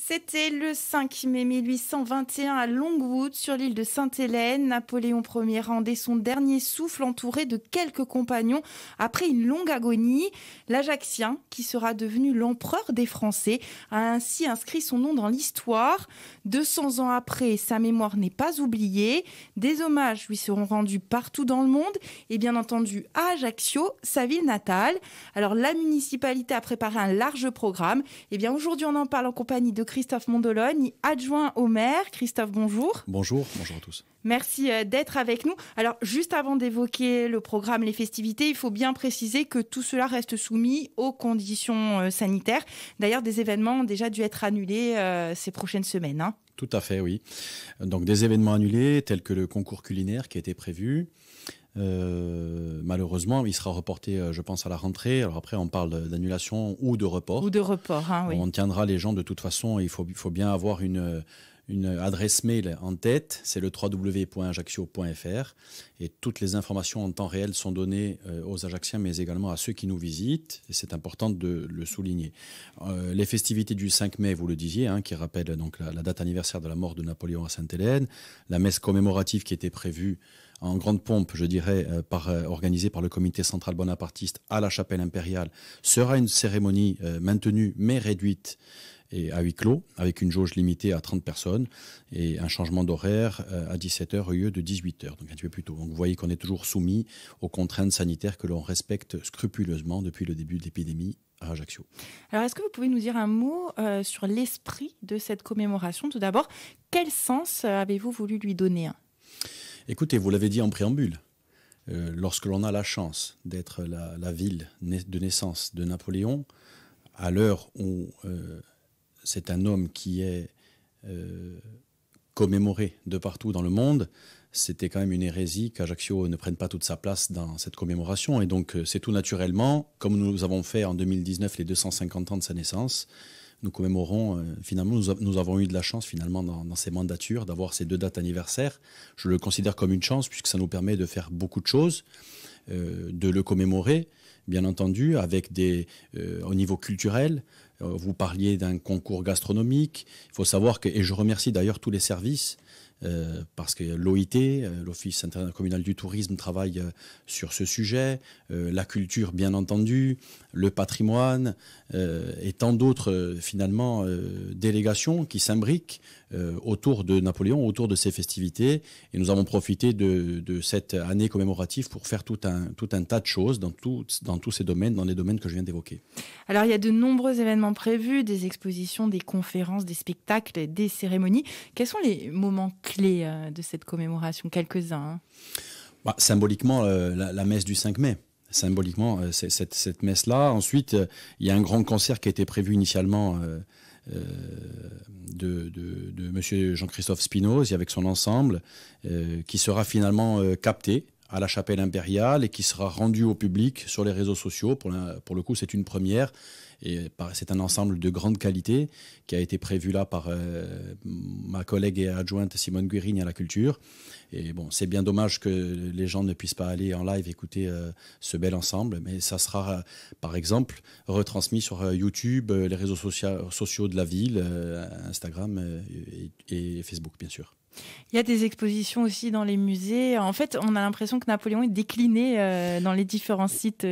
C'était le 5 mai 1821 à Longwood, sur l'île de Sainte-Hélène. Napoléon Ier rendait son dernier souffle entouré de quelques compagnons après une longue agonie. L'Ajaxien, qui sera devenu l'empereur des Français, a ainsi inscrit son nom dans l'histoire. 200 ans après, sa mémoire n'est pas oubliée. Des hommages lui seront rendus partout dans le monde et bien entendu à Ajaccio, sa ville natale. Alors la municipalité a préparé un large programme. Et bien aujourd'hui, on en parle en compagnie de Christophe Mondologne, adjoint au maire. Christophe, bonjour. Bonjour à tous. Merci d'être avec nous. Alors, juste avant d'évoquer le programme, les festivités, il faut bien préciser que tout cela reste soumis aux conditions sanitaires. D'ailleurs, des événements ont déjà dû être annulés ces prochaines semaines. Tout à fait, oui. Donc, des événements annulés, tels que le concours culinaire qui a été prévu. Malheureusement, il sera reporté, je pense, à la rentrée. Alors après, on parle d'annulation ou de report. Ou de report, oui. On tiendra les gens de toute façon. Il faut bien avoir une adresse mail en tête. C'est le www.ajaccio.fr. Et toutes les informations en temps réel sont données aux Ajacciens, mais également à ceux qui nous visitent. Et c'est important de le souligner. Les festivités du 5 mai, vous le disiez, qui rappellent donc la date anniversaire de la mort de Napoléon à Sainte-Hélène. La messe commémorative qui était prévue en grande pompe, je dirais, organisée par le comité central bonapartiste à la chapelle impériale, sera une cérémonie maintenue mais réduite et à huis clos, avec une jauge limitée à 30 personnes et un changement d'horaire à 17h au lieu de 18h, donc un petit peu plus tôt. Donc vous voyez qu'on est toujours soumis aux contraintes sanitaires que l'on respecte scrupuleusement depuis le début de l'épidémie à Ajaccio. Alors, est-ce que vous pouvez nous dire un mot sur l'esprit de cette commémoration? Tout d'abord, quel sens avez-vous voulu lui donner? Écoutez, vous l'avez dit en préambule, lorsque l'on a la chance d'être la ville de naissance de Napoléon, à l'heure où c'est un homme qui est commémoré de partout dans le monde, c'était quand même une hérésie qu'Ajaccio ne prenne pas toute sa place dans cette commémoration. Et donc, c'est tout naturellement, comme nous avons fait en 2019 les 250 ans de sa naissance, nous commémorons, finalement, nous avons eu de la chance finalement dans ces mandatures d'avoir ces deux dates anniversaires. Je le considère comme une chance puisque ça nous permet de faire beaucoup de choses, de le commémorer, bien entendu, avec au niveau culturel. Vous parliez d'un concours gastronomique. Il faut savoir que, et je remercie d'ailleurs tous les services, parce que l'OIT, l'Office intercommunal du tourisme, travaille sur ce sujet, la culture bien entendu, le patrimoine et tant d'autres finalement délégations qui s'imbriquent autour de Napoléon, autour de ces festivités. Et nous avons profité de cette année commémorative pour faire tout un tas de choses dans tous ces domaines, dans les domaines que je viens d'évoquer. Alors il y a de nombreux événements prévus, des expositions, des conférences, des spectacles, des cérémonies. Quels sont les moments clés de cette commémoration? Quelques-uns. Symboliquement, la messe du 5 mai. Symboliquement, c'est cette messe-là. Ensuite, il y a un grand concert qui a été prévu initialement de monsieur Jean-Christophe Spinoz avec son ensemble, qui sera finalement capté à la chapelle impériale et qui sera rendu au public sur les réseaux sociaux. Pour le coup, c'est une première. Et c'est un ensemble de grande qualité qui a été prévu là par ma collègue et adjointe Simone Guérigne à la culture. Et bon, c'est bien dommage que les gens ne puissent pas aller en live écouter ce bel ensemble, mais ça sera par exemple retransmis sur YouTube, les réseaux sociaux de la ville, Instagram et Facebook bien sûr. Il y a des expositions aussi dans les musées. En fait, on a l'impression que Napoléon est décliné dans les différents sites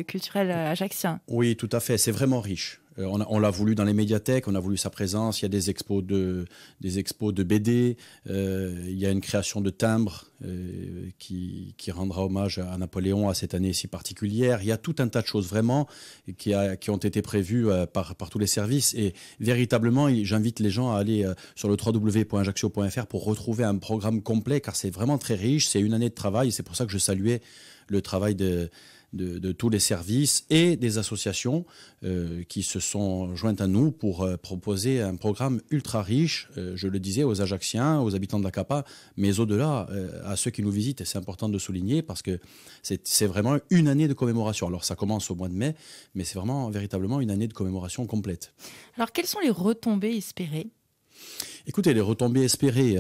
culturels ajacciens. Oui, tout à fait. C'est vraiment riche. On l'a voulu dans les médiathèques, on a voulu sa présence. Il y a des expos de BD. Il y a une création de timbres qui rendra hommage à Napoléon à cette année si particulière. Il y a tout un tas de choses vraiment qui ont été prévues par tous les services. Et véritablement, j'invite les gens à aller sur le www.ajaccio.fr pour retrouver un programme complet, car c'est vraiment très riche. C'est une année de travail et c'est pour ça que je saluais le travail de tous les services et des associations qui se sont jointes à nous pour proposer un programme ultra riche, je le disais, aux Ajacciens, aux habitants de la CAPA, mais au-delà, à ceux qui nous visitent. Et c'est important de souligner parce que c'est vraiment une année de commémoration. Alors ça commence au mois de mai, mais c'est vraiment véritablement une année de commémoration complète. Alors quelles sont les retombées espérées? Écoutez, les retombées espérées...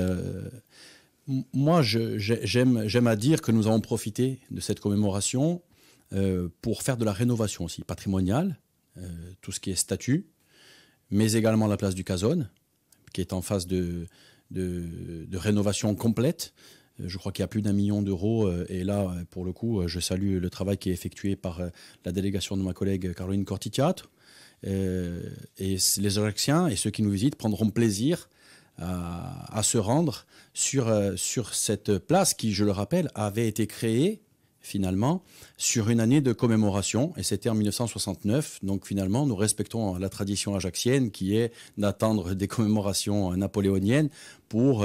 moi, j'aime à dire que nous avons profité de cette commémoration pour faire de la rénovation aussi patrimoniale, tout ce qui est statut, mais également la place du Cazone, qui est en phase de rénovation complète. Je crois qu'il y a plus d'1 million d'euros. Et là, pour le coup, je salue le travail qui est effectué par la délégation de ma collègue Caroline Cortitiat. Et les Ajacciens et ceux qui nous visitent prendront plaisir à se rendre sur cette place qui, je le rappelle, avait été créée finalement sur une année de commémoration, et c'était en 1969. Donc finalement, nous respectons la tradition ajaxienne qui est d'attendre des commémorations napoléoniennes pour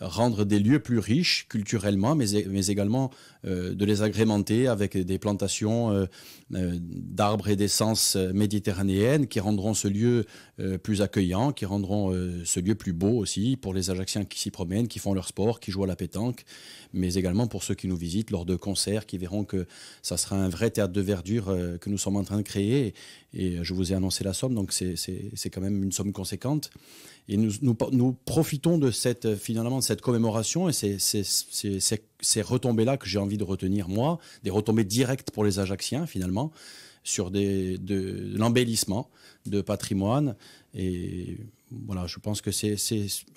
rendre des lieux plus riches culturellement, mais également de les agrémenter avec des plantations d'arbres et d'essences méditerranéennes qui rendront ce lieu plus accueillant, qui rendront ce lieu plus beau aussi pour les Ajacciens qui s'y promènent, qui font leur sport, qui jouent à la pétanque, mais également pour ceux qui nous visitent lors de concerts, qui verront que ça sera un vrai théâtre de verdure que nous sommes en train de créer. Et je vous ai annoncé la somme, donc c'est quand même une somme conséquente. Et nous profitons de finalement de cette commémoration et ces retombées-là que j'ai envie de retenir, moi, des retombées directes pour les Ajacciens, finalement, sur de l'embellissement de patrimoine. Et voilà, je pense que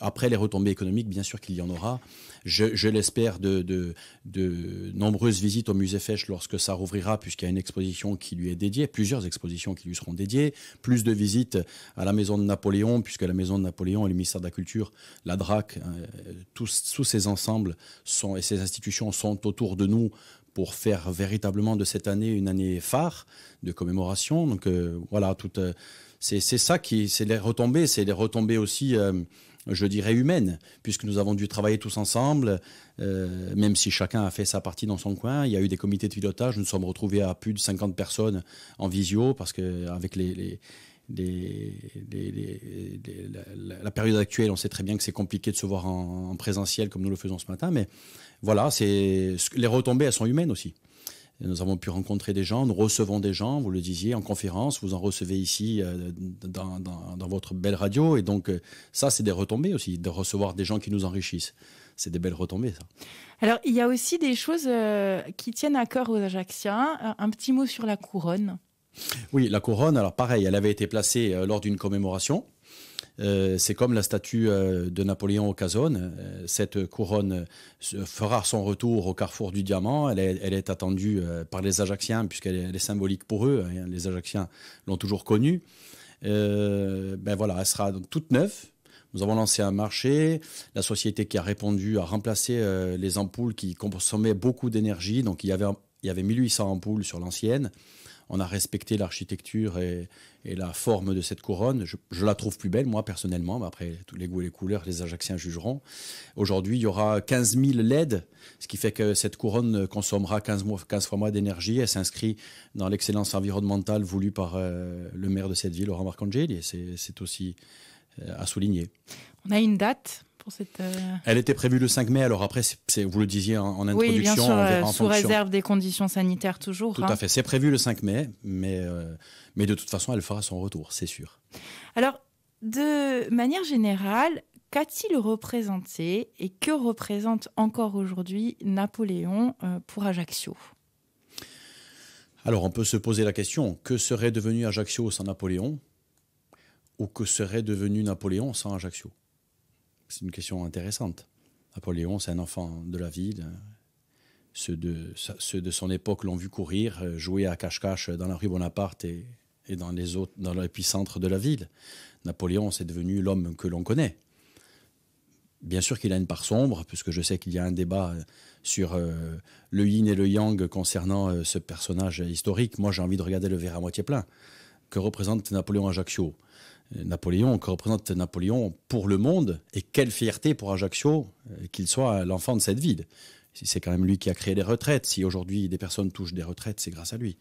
après les retombées économiques, bien sûr qu'il y en aura. Je l'espère de nombreuses visites au musée Fesch lorsque ça rouvrira, puisqu'il y a une exposition qui lui est dédiée, plusieurs expositions qui lui seront dédiées, plus de visites à la maison de Napoléon, puisque la maison de Napoléon et le ministère de la Culture, la DRAC, tous ces ensembles et ces institutions sont autour de nous pour faire véritablement de cette année une année phare de commémoration. Donc voilà, c'est ça c'est les retombées aussi, je dirais, humaines, puisque nous avons dû travailler tous ensemble, même si chacun a fait sa partie dans son coin. Il y a eu des comités de pilotage, nous nous sommes retrouvés à plus de 50 personnes en visio, parce qu'avec la période actuelle, on sait très bien que c'est compliqué de se voir en présentiel comme nous le faisons ce matin, mais voilà, les retombées, elles sont humaines aussi. Nous avons pu rencontrer des gens, nous recevons des gens, vous le disiez, en conférence, vous en recevez ici dans votre belle radio, et donc ça, c'est des retombées aussi, de recevoir des gens qui nous enrichissent. C'est des belles retombées, ça. Alors, il y a aussi des choses qui tiennent à cœur aux Ajacciens. Un petit mot sur la couronne. Oui, la couronne, alors pareil, elle avait été placée lors d'une commémoration. C'est comme la statue de Napoléon au Cazone. Cette couronne fera son retour au carrefour du diamant. Elle est attendue par les Ajacciens, puisqu'elle est symbolique pour eux. Les Ajacciens l'ont toujours connue. Voilà, elle sera toute neuve. Nous avons lancé un marché. La société qui a répondu a remplacé les ampoules qui consommaient beaucoup d'énergie. Donc il y avait 1800 ampoules sur l'ancienne. On a respecté l'architecture et la forme de cette couronne. Je la trouve plus belle, moi, personnellement. Mais après, tous les goûts et les couleurs, les Ajacciens jugeront. Aujourd'hui, il y aura 15 000 LED, ce qui fait que cette couronne consommera 15 fois moins d'énergie. Elle s'inscrit dans l'excellence environnementale voulue par le maire de cette ville, Laurent Marcangeli. Et c'est aussi à souligner. On a une date pour cette... Elle était prévue le 5 mai, alors après, vous le disiez en introduction. Oui, bien sûr, on verra sous réserve des conditions sanitaires toujours. Tout à fait, c'est prévu le 5 mai, mais de toute façon, elle fera son retour, c'est sûr. Alors, de manière générale, qu'a-t-il représenté et que représente encore aujourd'hui Napoléon pour Ajaccio ? Alors, on peut se poser la question, que serait devenu Ajaccio sans Napoléon ? Ou que serait devenu Napoléon sans Ajaccio ? C'est une question intéressante. Napoléon, c'est un enfant de la ville. Ceux de son époque l'ont vu courir, jouer à cache-cache dans la rue Bonaparte et dans l'épicentre de la ville. Napoléon, c'est devenu l'homme que l'on connaît. Bien sûr qu'il a une part sombre, puisque je sais qu'il y a un débat sur le yin et le yang concernant ce personnage historique. Moi, j'ai envie de regarder le verre à moitié plein. Que représente Napoléon Ajaccio ? Que représente Napoléon pour le monde, et quelle fierté pour Ajaccio qu'il soit l'enfant de cette ville. C'est quand même lui qui a créé les retraites. Si aujourd'hui des personnes touchent des retraites, c'est grâce à lui.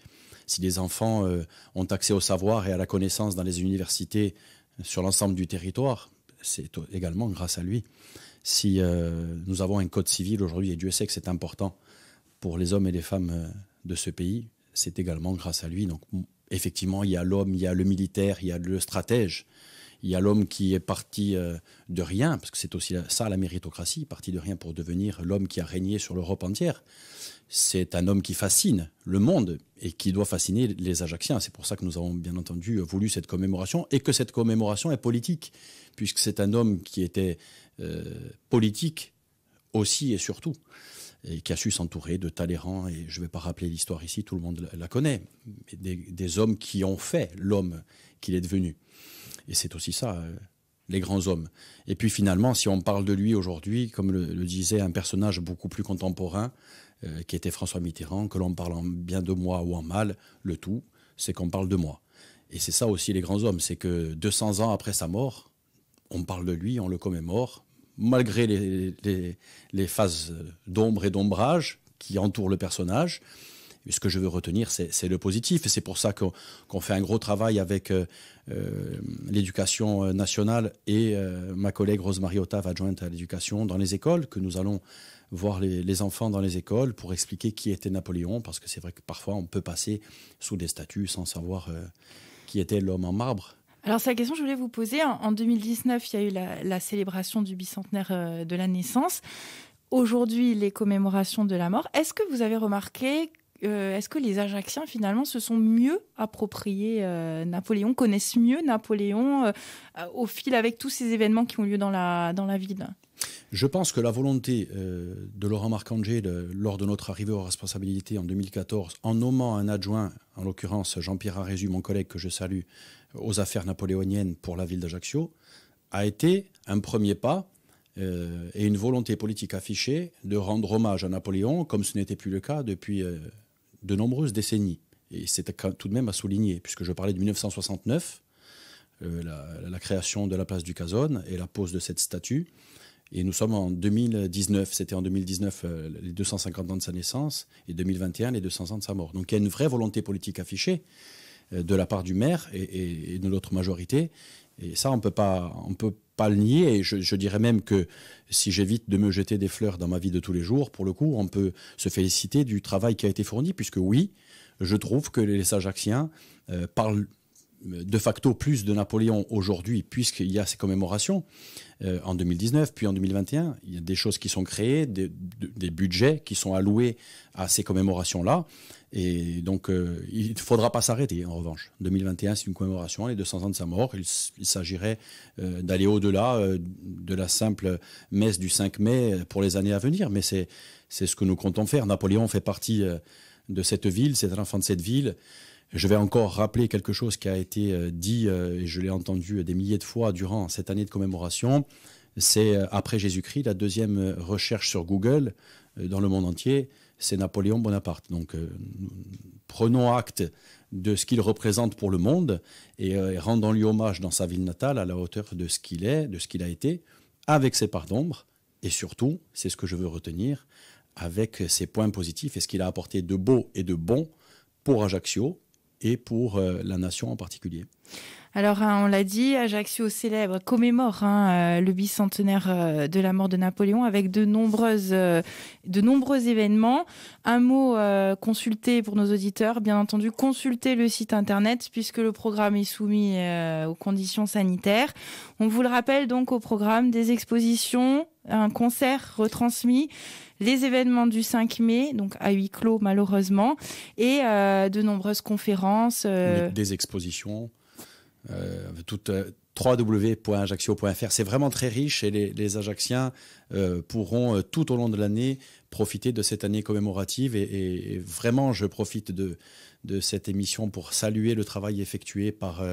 Si les enfants ont accès au savoir et à la connaissance dans les universités sur l'ensemble du territoire, c'est également grâce à lui. Si nous avons un code civil aujourd'hui, et Dieu sait que c'est important pour les hommes et les femmes de ce pays, c'est également grâce à lui. Donc, effectivement, il y a l'homme, il y a le militaire, il y a le stratège, Il y a l'homme qui est parti de rien, parce que c'est aussi ça la méritocratie, parti de rien pour devenir l'homme qui a régné sur l'Europe entière. C'est un homme qui fascine le monde et qui doit fasciner les Ajacciens. C'est pour ça que nous avons bien entendu voulu cette commémoration et que cette commémoration est politique, puisque c'est un homme qui était politique aussi et surtout, et qui a su s'entourer de talents. Et je ne vais pas rappeler l'histoire ici, tout le monde la connaît. Des hommes qui ont fait l'homme qu'il est devenu. Et c'est aussi ça, les grands hommes. Et puis finalement, si on parle de lui aujourd'hui, comme le disait un personnage beaucoup plus contemporain, qui était François Mitterrand, que l'on parle en bien de moi ou en mal, le tout, c'est qu'on parle de moi. Et c'est ça aussi les grands hommes, c'est que 200 ans après sa mort, on parle de lui, on le commémore, malgré les phases d'ombre et d'ombrage qui entourent le personnage. Et ce que je veux retenir, c'est le positif. Et c'est pour ça qu'on fait un gros travail avec l'éducation nationale et ma collègue Rose-Marie Ottave, adjointe à l'éducation, dans les écoles, que nous allons voir les enfants dans les écoles pour expliquer qui était Napoléon, parce que c'est vrai que parfois on peut passer sous des statues sans savoir qui était l'homme en marbre. Alors, c'est la question que je voulais vous poser. En 2019, il y a eu la célébration du bicentenaire de la naissance. Aujourd'hui, les commémorations de la mort. Est-ce que vous avez remarqué, est-ce que les Ajacciens, finalement, se sont mieux appropriés Napoléon, connaissent mieux Napoléon au fil avec tous ces événements qui ont lieu dans la ville ? Je pense que la volonté de Laurent Marcangel, lors de notre arrivée aux responsabilités en 2014, en nommant un adjoint, en l'occurrence Jean-Pierre Arézu, mon collègue que je salue, aux affaires napoléoniennes pour la ville d'Ajaccio, a été un premier pas et une volonté politique affichée de rendre hommage à Napoléon, comme ce n'était plus le cas depuis de nombreuses décennies. Et c'est tout de même à souligner, puisque je parlais de 1969, la création de la place du Cazone et la pose de cette statue. Et nous sommes en 2019, c'était en 2019 les 250 ans de sa naissance, et 2021 les 200 ans de sa mort. Donc il y a une vraie volonté politique affichée de la part du maire et de notre majorité. Et ça, on peut pas le nier. Et je dirais même que si j'évite de me jeter des fleurs dans ma vie de tous les jours, pour le coup, on peut se féliciter du travail qui a été fourni, puisque oui, je trouve que les Ajacciens parlent de facto plus de Napoléon aujourd'hui, puisqu'il y a ces commémorations en 2019, puis en 2021. Il y a des choses qui sont créées, des budgets qui sont alloués à ces commémorations-là. Et donc, il ne faudra pas s'arrêter, en revanche. 2021, c'est une commémoration, les 200 ans de sa mort. Il s'agirait d'aller au-delà de la simple messe du 5 mai pour les années à venir. Mais c'est ce que nous comptons faire. Napoléon fait partie de cette ville, c'est un enfant de cette ville. Je vais encore rappeler quelque chose qui a été dit, et je l'ai entendu des milliers de fois durant cette année de commémoration. C'est après Jésus-Christ, la deuxième recherche sur Google dans le monde entier, c'est Napoléon Bonaparte. Donc prenons acte de ce qu'il représente pour le monde et rendons-lui hommage dans sa ville natale à la hauteur de ce qu'il est, de ce qu'il a été, avec ses parts d'ombre, et surtout, c'est ce que je veux retenir, avec ses points positifs et ce qu'il a apporté de beau et de bon pour Ajaccio, et pour la nation en particulier. Alors, on l'a dit, Ajaccio commémore le bicentenaire de la mort de Napoléon avec de nombreux événements. Un mot consulté pour nos auditeurs, bien entendu, consultez le site internet puisque le programme est soumis aux conditions sanitaires. On vous le rappelle donc au programme des expositions, un concert retransmis, les événements du 5 mai, donc à huis clos malheureusement, et de nombreuses conférences. Des expositions, www.ajaccio.fr. C'est vraiment très riche et les Ajacciens pourront tout au long de l'année profiter de cette année commémorative. Et vraiment, je profite de cette émission pour saluer le travail effectué par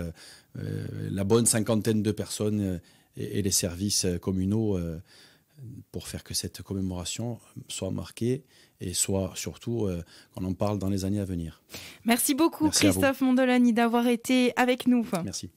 la bonne cinquantaine de personnes et les services communaux pour faire que cette commémoration soit marquée et soit surtout qu'on en parle dans les années à venir. Merci beaucoup Christophe Mondoloni d'avoir été avec nous. Merci.